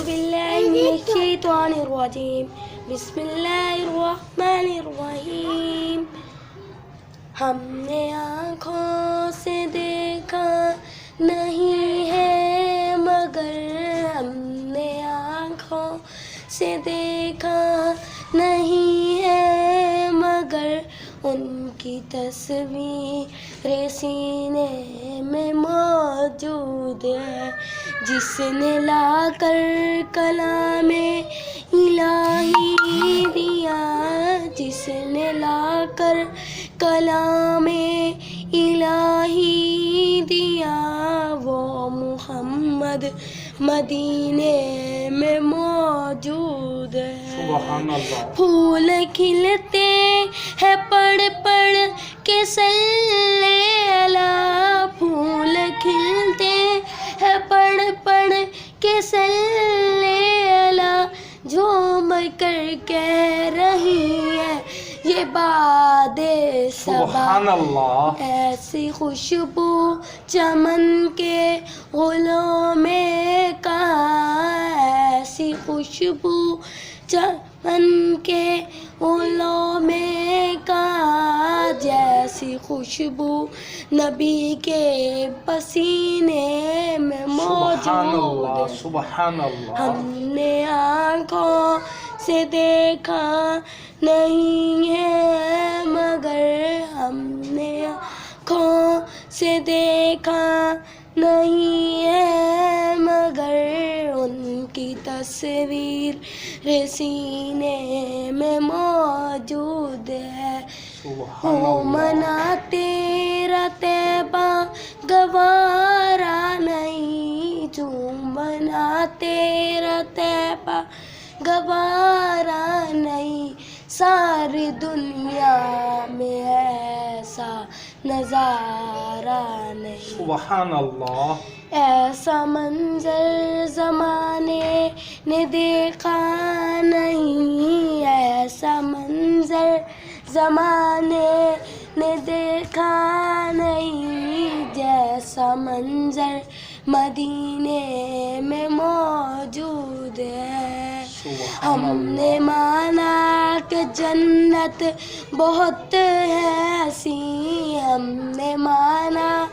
باللہ من الشیطان الرجیم بسم اللہ الرحمن الرحیم. ہم نے آنکھوں سے دیکھا نہیں ہے مگر ہم نے آنکھوں سے دیکھا نہیں ہے مگر ان کی تصویر سینے میں موجود ہے. جس نے لا کر کلام الہی دیا, جس نے لا کر کلام الہی دیا, وہ محمد مدینے میں موجود ہے. سبحان اللہ. پھول کھلتے ہیں پڑھ پڑھ کے صلی اللہ, پھول کھلتے ہیں پڑھ پڑھ کے صلی اللہ, جھوم کر کہہ رہی ہے یہ باد صبا. سبحان اللہ. ایسی خوشبو چمن کے گلوں میں کہاں, ایسی خوشبو چمن کے گلوں میں کہاں, جیسی خوشبو نبی کے پسینے میں سبحان موجود اللہ. ہے. سبحان اللہ. ہم نے آنکھوں سے دیکھا نہیں ہے مگر ہم نے آنکھوں سے دیکھا نہیں ہے مگر ان کی تصویر سینے میں موجود ہے. سبحان ہو اللہ. منا تیرا طیبہ گوارا نہیں, منا تیرا طیبہ گوارا نہیں, ساری دنیا میں ایسا نظارہ نہیں. سبحان اللہ. ایسا منظر زمانے نے دیکھا نہیں, ایسا منظر زمانے نے دیکھا نہیں, جیسا منظر مدینے میں موجود ہے. ہم نے مانا کہ جنت بہت ہے حسین, ہم نے مانا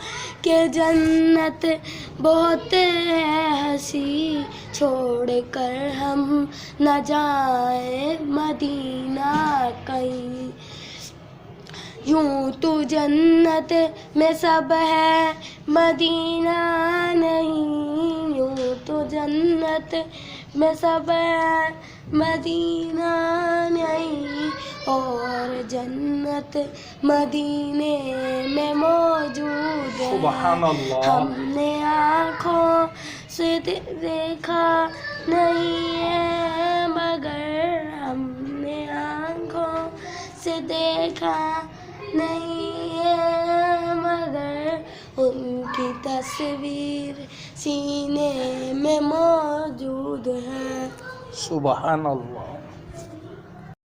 کہ جنت بہت ہے حسین, چھوڑ کر ہم نہ جائیں مدینہ کہیں. یوں تو جنت میں سب ہے مدینہ نہیں, یوں تو جنت میں سب ہے مدینہ نہیں, اور جنت مدینے میں موجود ہے. سبحان اللہ. ہم نے آنکھوں سے دیکھا نہیں ہے مگر ہم نے آنکھوں سے دیکھا نہیں ہے مگر ان کی تصویر سینے میں موجود ہے. سبحان اللہ.